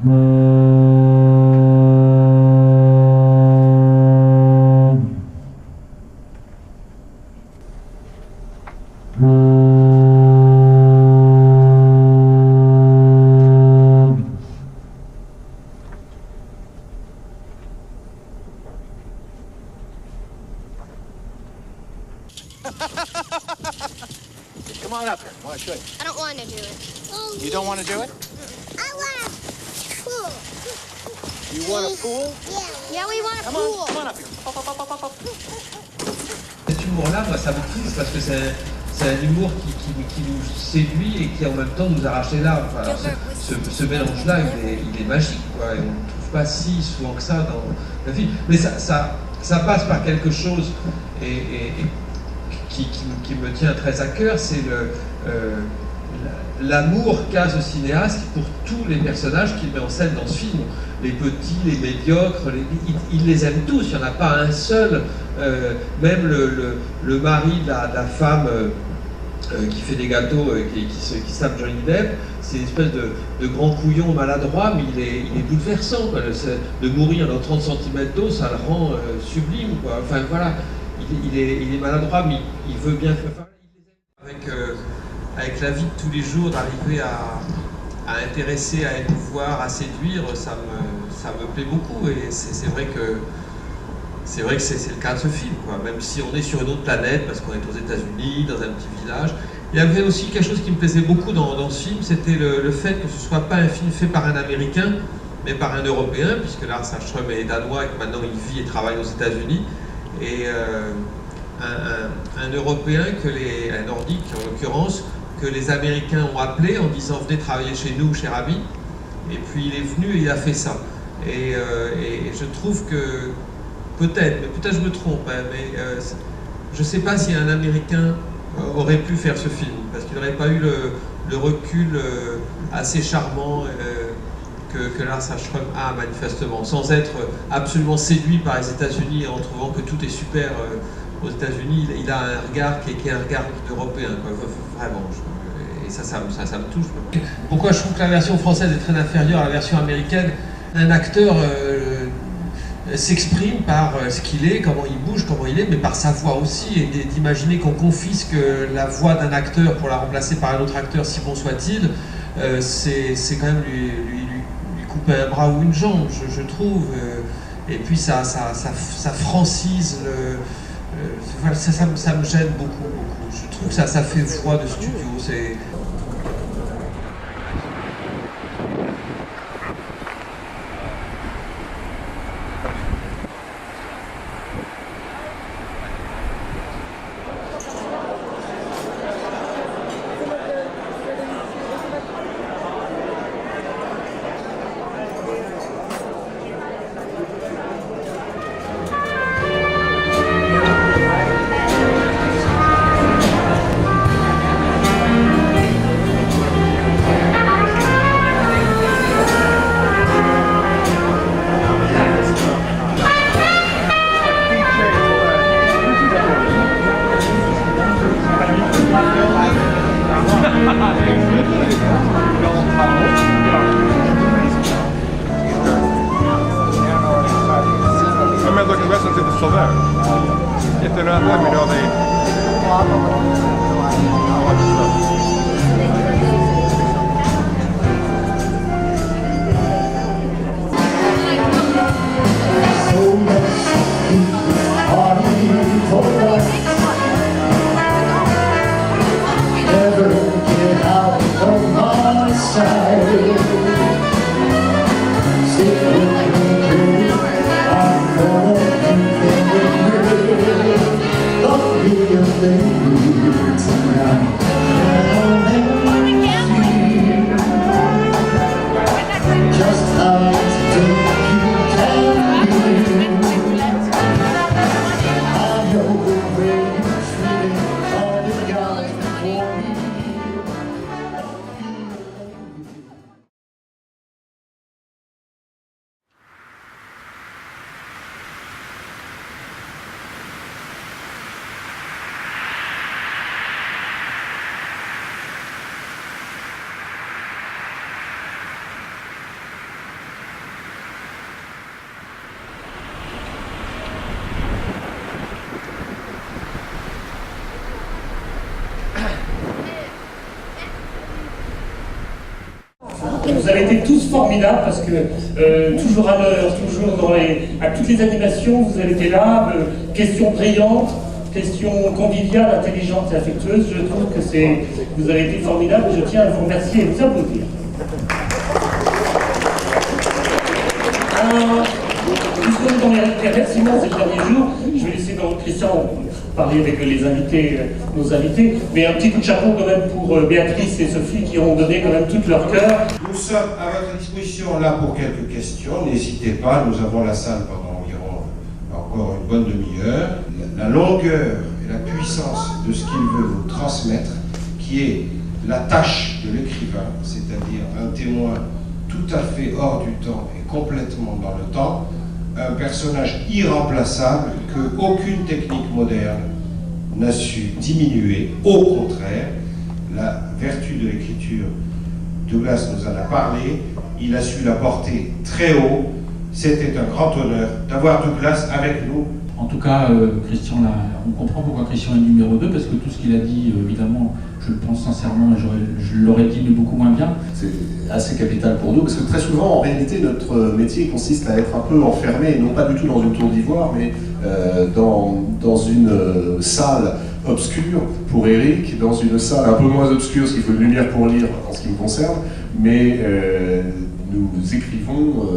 Come on up here. I want to show you. I don't want to do it. You don't want to do it? I want a pool. You want a pool? Yeah, we want a Come pool. on, come on up here. Up, up, up, up, up. Cet humour-là, moi, ça me touche parce que c'est un humour qui nous séduit et qui en même temps nous arrache les larmes. Enfin, alors, ce mélange-là, il est magique, quoi. Et on ne le trouve pas si souvent que ça dans la vie. Mais ça passe par quelque chose qui me tient très à cœur, c'est l'amour qu'a ce cinéaste pour tous les personnages qu'il met en scène dans ce film. Les petits, les médiocres, il les aime tous, il n'y en a pas un seul, même le mari de la femme qui fait des gâteaux, qui sape Johnny Depp, c'est une espèce de grand couillon maladroit, mais il est bouleversant, quoi. De mourir dans 30 cm d'eau, ça le rend sublime, quoi. Enfin voilà, il est maladroit, mais il veut bien faire. Avec la vie de tous les jours, d'arriver à intéresser, à émouvoir, à séduire, ça me plaît beaucoup. Et c'est vrai que c'est le cas de ce film, quoi. Même si on est sur une autre planète, parce qu'on est aux États-Unis, dans un petit village. Il y avait aussi quelque chose qui me plaisait beaucoup dans ce film, c'était le fait que ce ne soit pas un film fait par un Américain, mais par un Européen, puisque Lars Ahlström est danois et que maintenant il vit et travaille aux États-Unis. Et un Européen, un Nordique en l'occurrence, que les Américains ont appelé en disant « venez travailler chez nous, cher ami ». Et puis il est venu et il a fait ça. Et je trouve que, peut-être je me trompe, hein, mais je ne sais pas si un Américain aurait pu faire ce film, parce qu'il n'aurait pas eu le recul assez charmant que Lars Ahlström a manifestement, sans être absolument séduit par les États-Unis en trouvant que tout est super aux États-Unis. Il a un regard qui est un regard européen, quoi, vraiment. Et ça me touche. Pourquoi je trouve que la version française est très inférieure à la version américaine? Un acteur s'exprime par ce qu'il est, comment il bouge, comment il est, mais par sa voix aussi, et d'imaginer qu'on confisque la voix d'un acteur pour la remplacer par un autre acteur, si bon soit-il, c'est quand même lui couper un bras ou une jambe, je trouve. Et puis ça francise ça me gêne beaucoup. Je trouve que ça fait voix de studio. Tonight. Vous avez été tous formidables parce que toujours à l'heure, toujours à toutes les animations, vous avez été là. Questions brillantes, questions conviviales, intelligentes et affectueuses. Je trouve que vous avez été formidables et je tiens à vous remercier et vous applaudir. Puisqu'on est dans les remerciements ces derniers jours, je vais laisser Christian parler avec les invités, nos invités, mais un petit coup de chapeau quand même pour Béatrice et Sophie qui ont donné quand même tout leur cœur. Nous sommes à votre disposition là pour quelques questions, n'hésitez pas, nous avons la salle pendant environ encore une bonne demi-heure. La longueur et la puissance de ce qu'il veut vous transmettre, qui est la tâche de l'écrivain, c'est-à-dire un témoin tout à fait hors du temps et complètement dans le temps, un personnage irremplaçable que aucune technique moderne n'a su diminuer. Au contraire, la vertu de l'écriture, Douglas nous en a parlé, il a su la porter très haut. C'était un grand honneur d'avoir Douglas avec nous. En tout cas, Christian, on comprend pourquoi Christian est numéro 2, parce que tout ce qu'il a dit, évidemment, je le pense sincèrement, et je l'aurais dit mais beaucoup moins bien. C'est assez capital pour nous, parce que très souvent, en réalité, notre métier consiste à être un peu enfermé, non pas du tout dans une tour d'ivoire, mais dans une salle obscure pour Eric, dans une salle un peu moins obscure, parce qu'il faut une lumière pour lire en ce qui me concerne, mais nous écrivons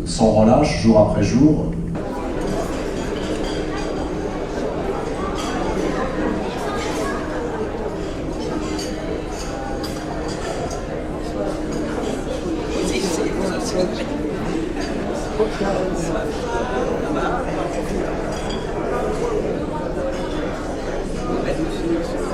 sans relâche, jour après jour. Merci.